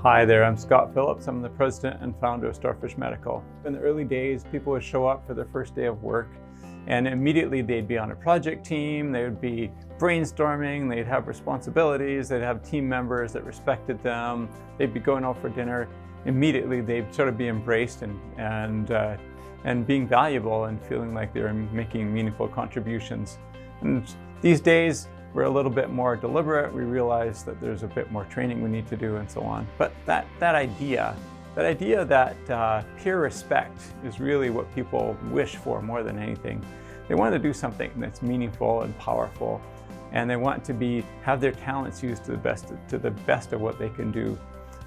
Hi there, I'm Scott Phillips. I'm the president and founder of StarFish Medical. In the early days, people would show up for their first day of work and immediately they'd be on a project team, they would be brainstorming, they'd have responsibilities, they'd have team members that respected them, they'd be going out for dinner. Immediately they'd sort of be embraced and being valuable and feeling like they were making meaningful contributions. And these days, we're a little bit more deliberate. We realize that there's a bit more training we need to do and so on. But that idea that peer respect is really what people wish for more than anything. They want to do something that's meaningful and powerful, and they want to have their talents used to the best of what they can do.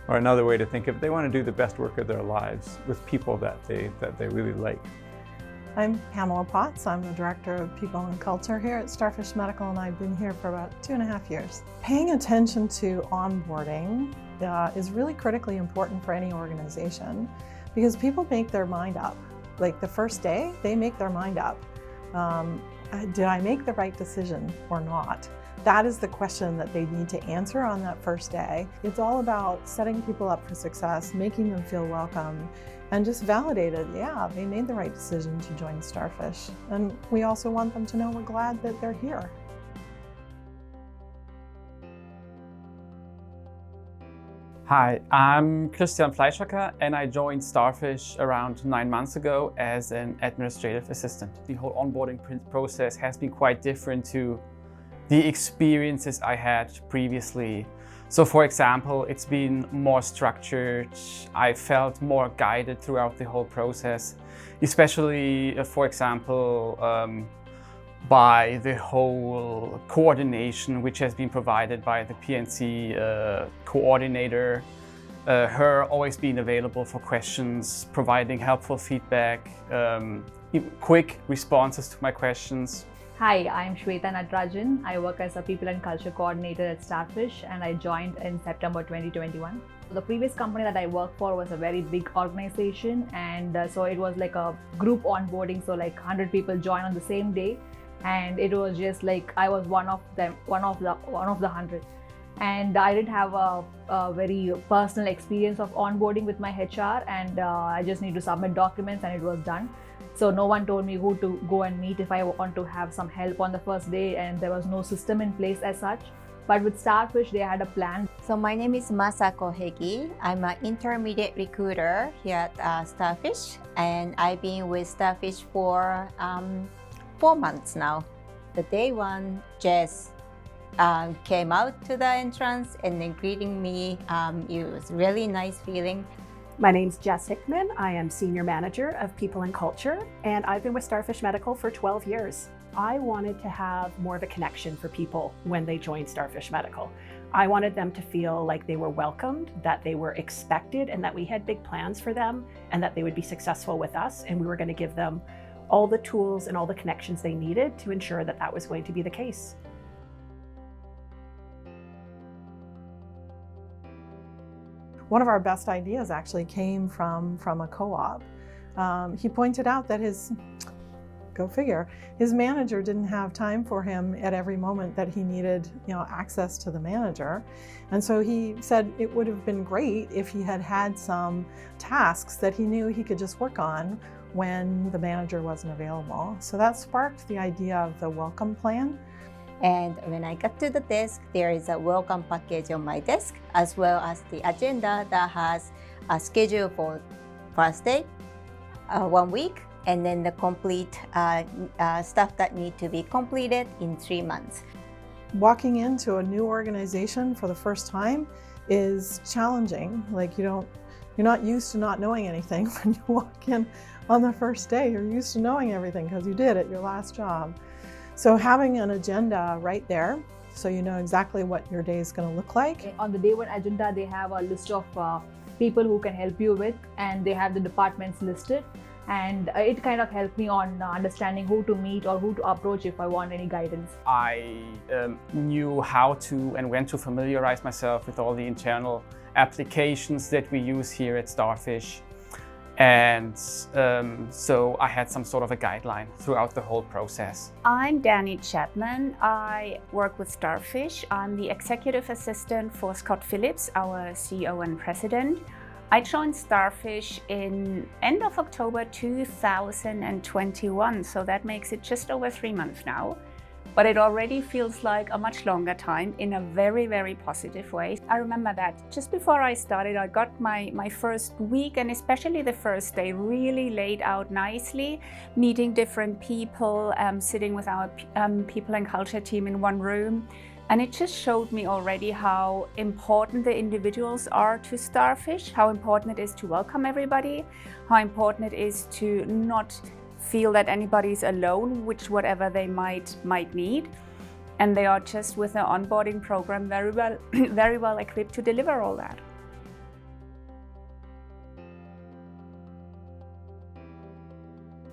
Or another way to think of it, they want to do the best work of their lives with people that they really like. I'm Pamela Potts. I'm the Director of People and Culture here at StarFish Medical, and I've been here for about 2.5 years. Paying attention to onboarding is really critically important for any organization because people make their mind up. Like the first day, they make their mind up. Did I make the right decision or not? That is the question that they need to answer on that first day. It's all about setting people up for success, making them feel welcome, and just validated, yeah, they made the right decision to join StarFish. And we also want them to know we're glad that they're here. Hi, I'm Fleischhacker and I joined StarFish around 9 months ago as an administrative assistant. The whole onboarding process has been quite different to the experiences I had previously. So for example, it's been more structured. I felt more guided throughout the whole process, especially, for example, by the whole coordination which has been provided by the PNC coordinator, her always being available for questions, providing helpful feedback, quick responses to my questions. Hi, I'm Swetha Natarajan. I work as a People and Culture Coordinator at StarFish and I joined in September 2021. The previous company that I worked for was a very big organization, and so it was like a group onboarding, so like 100 people joined on the same day, and it was just like I was one of the 100. And I did have a very personal experience of onboarding with my HR, and I just need to submit documents and it was done. So no one told me who to go and meet if I want to have some help on the first day, and there was no system in place as such. But with StarFish, they had a plan. So my name is Masako Hegge. I'm an intermediate recruiter here at StarFish, and I've been with StarFish for 4 months now. The day one, Jess came out to the entrance and then greeting me. It was a really nice feeling. My name's Jess Hickman. I am Senior Manager of People and Culture, and I've been with StarFish Medical for 12 years. I wanted to have more of a connection for people when they joined StarFish Medical. I wanted them to feel like they were welcomed, that they were expected, and that we had big plans for them, and that they would be successful with us, and we were going to give them all the tools and all the connections they needed to ensure that that was going to be the case. One of our best ideas actually came from a co-op. He pointed out that go figure, his manager didn't have time for him at every moment that he needed, access to the manager. And so he said it would have been great if he had had some tasks that he knew he could just work on when the manager wasn't available. So that sparked the idea of the welcome plan. And when I got to the desk, there is a welcome package on my desk, as well as the agenda that has a schedule for first day, 1 week, and then the complete stuff that need to be completed in 3 months. Walking into a new organization for the first time is challenging. Like you're not used to not knowing anything when you walk in on the first day. You're used to knowing everything because you did at your last job. So having an agenda right there, so you know exactly what your day is going to look like. On the day one agenda, they have a list of people who can help you with, and they have the departments listed. And it kind of helped me on understanding who to meet or who to approach if I want any guidance. I knew how to and when to familiarize myself with all the internal applications that we use here at StarFish. And so I had some sort of a guideline throughout the whole process. I'm Dani Chapman. I work with StarFish. I'm the executive assistant for Scott Phillips, our CEO and president. I joined StarFish in end of October 2021, so that makes it just over 3 months now. But it already feels like a much longer time in a very, very positive way. I remember that just before I started, I got my first week, and especially the first day, really laid out nicely, meeting different people, sitting with our people and culture team in one room. And it just showed me already how important the individuals are to StarFish, how important it is to welcome everybody, how important it is to not feel that anybody's alone, which whatever they might need. And they are just with the onboarding program very well equipped to deliver all that.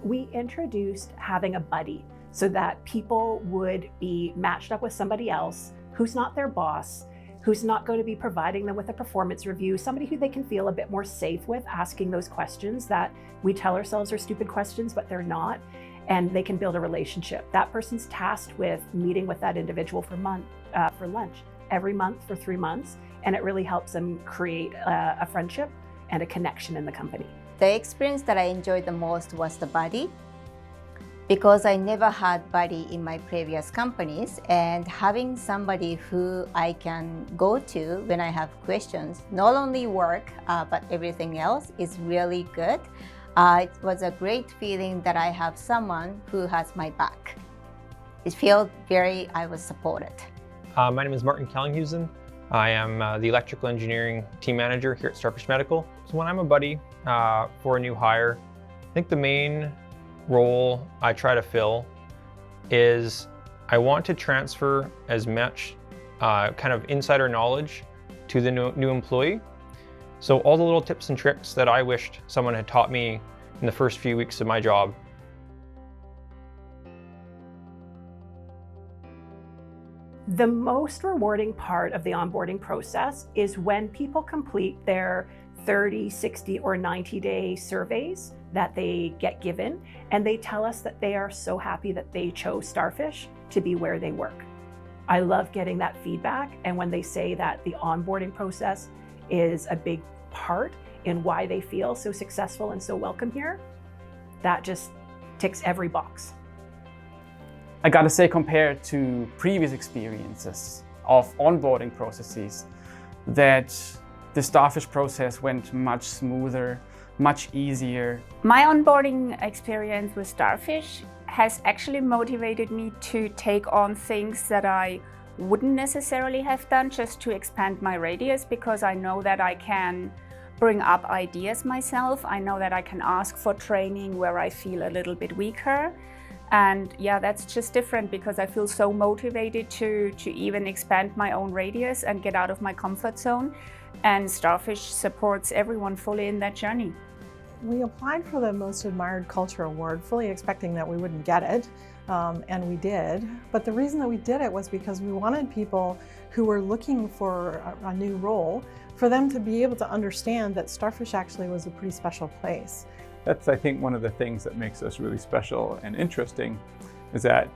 We introduced having a buddy so that people would be matched up with somebody else who's not their boss, who's not going to be providing them with a performance review, somebody who they can feel a bit more safe with asking those questions that we tell ourselves are stupid questions, but they're not, and they can build a relationship. That person's tasked with meeting with that individual for lunch every month for 3 months, and it really helps them create a friendship and a connection in the company. The experience that I enjoyed the most was the buddy, because I never had buddy in my previous companies, and having somebody who I can go to when I have questions, not only work, but everything else is really good. It was a great feeling that I have someone who has my back. It felt I was supported. My name is Martin Kellinghusen. I am the electrical engineering team manager here at StarFish Medical. So when I'm a buddy for a new hire, I think the main role I try to fill is I want to transfer as much kind of insider knowledge to the new employee. So all the little tips and tricks that I wished someone had taught me in the first few weeks of my job. The most rewarding part of the onboarding process is when people complete their 30, 60, or 90-day surveys that they get given, and they tell us that they are so happy that they chose StarFish to be where they work. I love getting that feedback, and when they say that the onboarding process is a big part in why they feel so successful and so welcome here, that just ticks every box. I gotta say, compared to previous experiences of onboarding processes, that the StarFish process went much smoother, much easier. My onboarding experience with StarFish has actually motivated me to take on things that I wouldn't necessarily have done, just to expand my radius, because I know that I can bring up ideas myself. I know that I can ask for training where I feel a little bit weaker. And yeah, that's just different because I feel so motivated to even expand my own radius and get out of my comfort zone. And StarFish supports everyone fully in that journey. We applied for the Most Admired Culture Award, fully expecting that we wouldn't get it, and we did. But the reason that we did it was because we wanted people who were looking for a new role, for them to be able to understand that StarFish actually was a pretty special place. That's, I think, one of the things that makes us really special and interesting, is that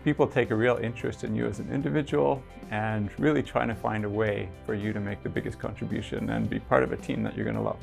people take a real interest in you as an individual and really trying to find a way for you to make the biggest contribution and be part of a team that you're going to love.